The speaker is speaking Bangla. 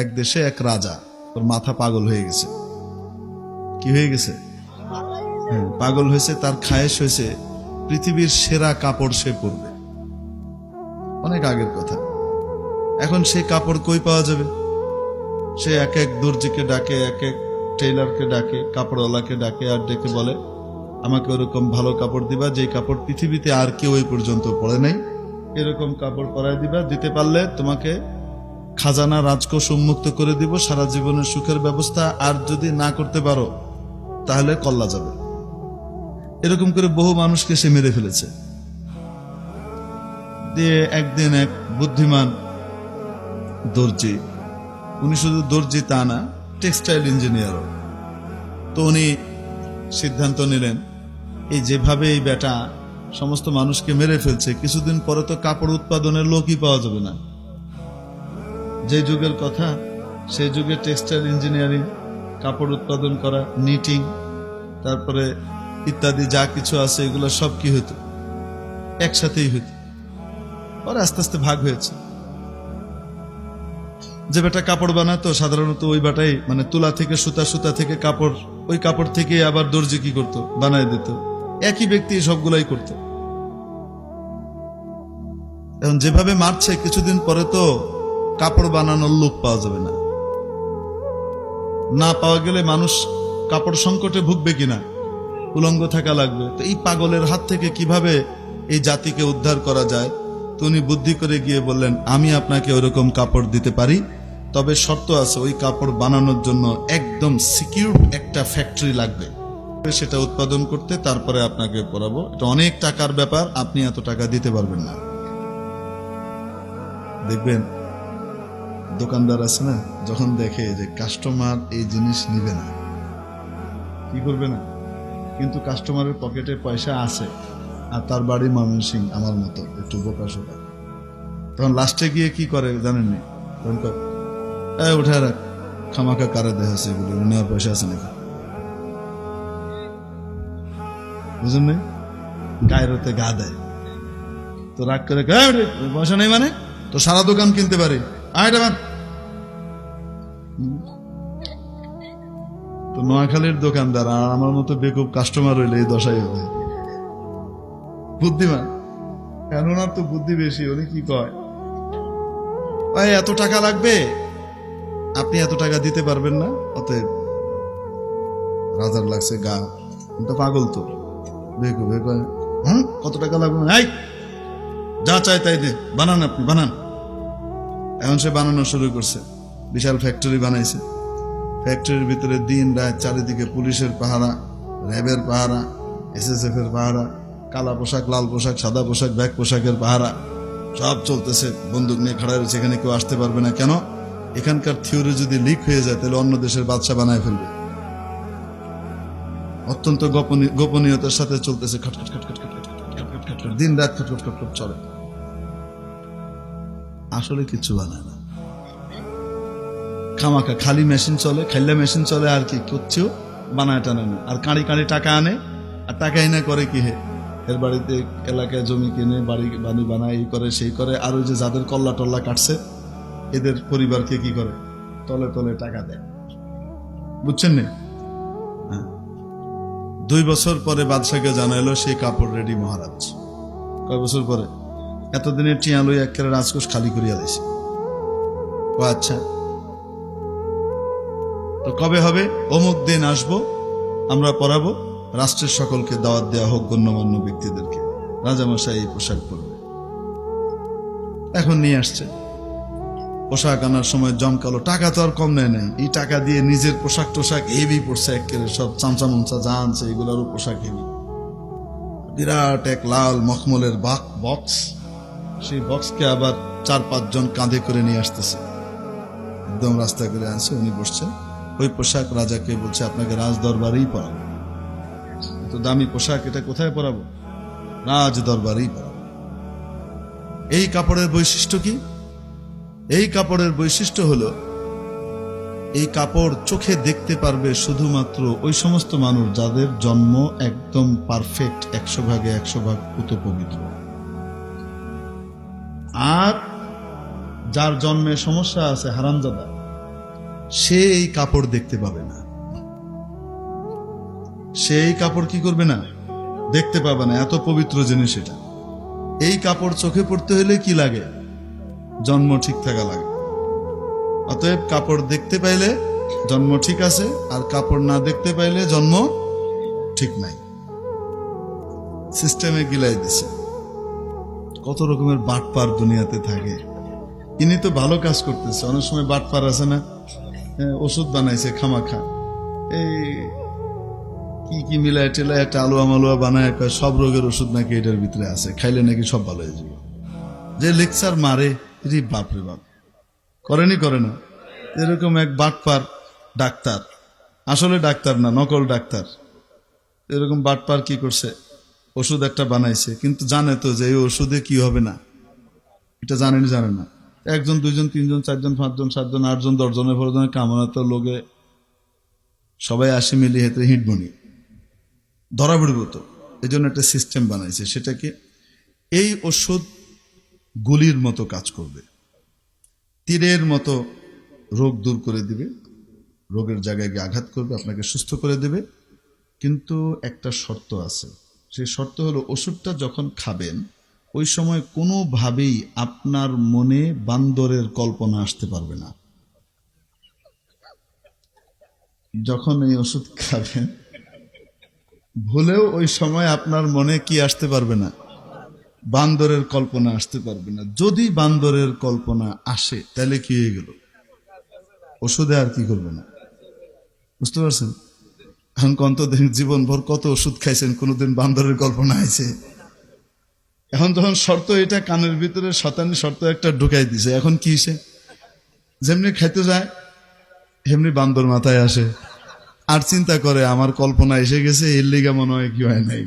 এক দেশে এক রাজা, ওর মাথা পাগল হয়ে গেছে। কি হয়ে গেছে? হ্যাঁ, পাগল হয়েছে। তার খায়েশ হয়েছে পৃথিবীর সেরা কাপড় সে পরবে। অনেক আগের কথা। এখন সেই কাপড় কই পাওয়া যাবে? সে এক এক দর্জিকে ডাকে, এক এক টেইলারকে ডাকে, কাপড়ওয়ালাকে ডাকে, আর ডেকে বলে আমাকে ওরকম ভালো কাপড় দিবা যে কাপড় পৃথিবীতে আর কেউ এই পর্যন্ত পরে নাই, এরকম কাপড় পরায় দিবা। দিতে পারলে তোমাকে খাজানা রাজকোষ উন্মুক্ত করে দিব, সারা জীবনের সুখের ব্যবস্থা। আর যদি না করতে পারো তাহলে কল্লা যাবে। এরকম করে বহু মানুষকে সে মেরে ফেলেছে। দিয়ে একদিন এক বুদ্ধিমান দর্জি, উনি শুধু দর্জি তা না, টেক্সটাইল ইঞ্জিনিয়ারও, তো উনি সিদ্ধান্ত নিলেন এই যেভাবে এই বেটা সমস্ত মানুষকে মেরে ফেলছে, কিছুদিন পরে তো কাপড় উৎপাদনের লোকই পাওয়া যাবে না। যে যুগের কথা, সেই যুগে টেক্সটাইল ইঞ্জিনিয়ারিং, কাপড় উৎপাদন করা, নিটিং, তারপরে ইত্যাদি যা কিছু আছে এগুলো সব কি হইতো? একসাথেই হইতো। পরে আস্তে আস্তে ভাগ হয়েছে। যে বেটা কাপড় বানাতো সাধারণত ওই বেটাই মানে তুলা থেকে সুতা, সুতা থেকে কাপড়, ওই কাপড় থেকে আবার দর্জি কি করতো? বানায় দিত। একই ব্যক্তি সবগুলাই করত। এখন যেভাবে মারছে, কিছুদিন পরে তো কাপড় বানানোর লোক পাওয়া যাবে না। না পাওয়া গেলে মানুষ কাপড় সংকটে ভুগবে কিনা, উলঙ্গ থাকা লাগবে। তো এই পাগলের হাত থেকে কিভাবে এই জাতিকে উদ্ধার করা যায়? তো উনি বুদ্ধি করে গিয়ে বললেন আমি আপনাকে ওরকম কাপড় দিতে পারি, তবে শর্ত আছে, ওই কাপড় বানানোর জন্য একদম সিকিউর একটা ফ্যাক্টরি লাগবে, সেটা উৎপাদন করতে তারপরে আপনাকে পরাবো। এটা অনেক টাকার ব্যাপার, আপনি এত টাকা দিতে পারবেন না। দেখবেন দোকানদার আছে না, যখন দেখে যে কাস্টমার এই জিনিস নিবে না, কি করবে না, কিন্তু কাস্টমারের পকেটে পয়সা আছে আর তার বাড়ি ময়মনসিংহ, আমার মতো একটু বোকাশোকা, তখন লাস্টে গিয়ে কি করে জানেননি? তখন উঠে রাখ, খামাখা কারে দেখাচ্ছে এগুলো, নেওয়ার পয়সা আছে নাকি? বুঝলেন না? গায়ের হতে গা দেয়। তো রাগ করে পয়সা নেই মানে তো সারা দোকান কিনতে পারে। তো নোয়াখালীর দোকানদার আর আমার মতো বেকুব কাস্টমার হইলে এই দশাই হবে। বুদ্ধিমান, কেন ওনার তো বুদ্ধি বেশি। উনি কি কয়, ভাই এত টাকা লাগবে, আপনি এত টাকা দিতে পারবেন না, অতএব রাজার লাগছে গা, তো পাগল তো বেকু বেকু, কত টাকা লাগবে, যা চাই তাই দে, বানান, আপনি বানান। এখন সে বানানো শুরু করছে, বিশাল ফ্যাক্টরি বানাইছে। ফ্যাক্টরির ভিতরে দিন রাত চারিদিকে পুলিশের পাহারা, র্যাবের পাহারা, SSF এর পাহারা, কালা পোশাক, লাল পোশাক, সাদা পোশাক, ব্যাগ পোশাকের পাহারা, সব চলতেছে। বন্দুক নিয়ে খাড়া রয়েছে, এখানে কেউ আসতে পারবে না। কেন? এখানকার থিওরি যদি লিক হয়ে যায় তাহলে অন্য দেশের বাদশা বানায় ফেলবে। অত্যন্ত গোপনীয়তার সাথে চলতেছে, খটখট খটখট খটখট খটখট খটখট, দিন রাত খটখট খটখট চলে। আসলে কিছু বানায় না, খামাখা খালি মেশিন চলে, খাইলা মেশিন চলে, আর কি করছেও বানায় টানে না। আর কাঁড়ি কাঁড়ি টাকা আনে, আর টাকা এনে করে কি হে, এর বাড়িতে এলাকায় জমি কিনে বাড়ি বানায়, এই করে সেই করে। আর ওই যে যাদের কল্লা টল্লা কাটছে এদের পরিবারকে কি করে, তলে তলে টাকা দেয়। বুঝছেন না? 2 বছর পরে বাদশাকে জানাইলো সেই কাপড় রেডি মহারাজ। কয় বছর পরে? এতদিনের টিয়া লই একেবারে রাজকোষ খালি করিয়া দিয়েছে। ও আচ্ছা, তো কবে হবে? অমুক দিন আসবো, আমরা পরাবো, রাষ্ট্রের সকলকে দাওয়াত দেওয়া হোক, গণ্যমান্য ব্যক্তিদেরকে, রাজামশাই এই পোশাক পরবে। এখন নিয়ে আসছে, পোশাক আনার সময় জমকালো, টাকা তো আর কম নেয় নাই, এই টাকা দিয়ে নিজের পোশাক টোশাক হেভি পড়ছে, একেবারে সব চামচা মমচা যা আনছে এগুলোরও পোশাক হেভি। বিরাট এক লাল মখমলের বক্স, সেই বক্সকে আবার 4-5 জন কাঁধে করে নিয়ে আসতেছে, একদম রাস্তা করে আনছে। উনি বসছে, ওই পোশাক রাজাকে বলছে আপনাকে রাজ দরবারেই পরাবো। তো দামি পোশাক, এটা কোথায় পরাবো? রাজ দরবারেই পরাবো। এই কাপড়ের বৈশিষ্ট্য কি? এই কাপড়ের বৈশিষ্ট্য হলো, এই কাপড় চোখে দেখতে পারবে শুধুমাত্র ওই সমস্ত মানুষ যাদের জন্ম একদম পারফেক্ট, 100 ভাগে 100 ভাগ পুত পবিত্র। আর যার জন্মে সমস্যা আছে, হারামজাদা, সে এই কাপড় দেখতে পাবে না। সে এই কাপড় কি করবে না, দেখতে পাবে না। এত পবিত্র জিনিস এটা। এই কাপড় চোখে পড়তে হলে কি লাগে, জন্ম ঠিক থাকা লাগে। অতএব কাপড় দেখতে পাইলে জন্ম ঠিক আছে, আর কাপড় না দেখতে পাইলে জন্ম ঠিক নাই। সিস্টেমে গিলাই দিছে। কত রকমের বাটপার দুনিয়াতে থাকে। ইনি তো ভালো কাজ করতেছে। অনেক সময় বাটপার আছে না, ওষুধ বানাইছে খামাখা, এই কি কি মিলায় টেলায় একটা আলুয়া মালুয়া বানায়, সব রোগের ওষুধ নাকি এটার ভিতরে আছে, খাইলে নাকি সব ভালো হয়ে যাবে। যে লেকচার মারে, রে বাপ রে বাপ, করেনি করে না। এরকম এক বাটপার ডাক্তার, আসলে ডাক্তার না, নকল ডাক্তার। এরকম বাটপার কি করছে, ওষুধ একটা বানাইছে, কিন্তু জানে তো যে এই ওষুধে কি হবে না, এটা জানে না। একজন, দুইজন, তিনজন, চারজন, পাঁচজন, সাতজন, আটজন, 10 জনের 15 জনের কামনাত লোকে সবাই আসে মিলিয়ে হেতে হিটবনি ধরা পড়ব। তো এই জন্য একটা সিস্টেম বানাইছে। সেটাকে এই ওষুধ গুলির মতো কাজ করবে, তীরের মতো রোগ দূর করে দিবে, রোগের জায়গায় গিয়ে আঘাত করবে, আপনাকে সুস্থ করে দেবে। কিন্তু একটা শর্ত আছে। সেই শর্ত হলো, ওষুধটা যখন খাবেন ওই সময় কোনোভাবেই আপনার মনে বান্দরের কল্পনা আসতে পারবে না। যখন এই ওষুধ খাবেন ভুলেও ওই সময় আপনার মনে কি আসতে পারবে না, বান্দরের কল্পনা আসতে পারবে না। যদি বান্দরের কল্পনা আসে তাহলে কি হয়ে গেল, ওষুধে আর কি করবে না। বুঝতে পারছেন? এখন কত দিন জীবন ভর কত ওষুধ খাইছেন, কোনোদিন বান্দরের কল্পনা আছে? এখন যখন শর্ত এটা কানের ভিতরে শতানি শর্ত একটা ঢুকাই দিছে, এখন কি হয়েছে, যেমনি খাইতে যায় এমনি বান্দর মাথায় আসে, আর চিন্তা করে আমার কল্পনা এসে গেছে, এর লিগা মনে হয় কি হয় নাই।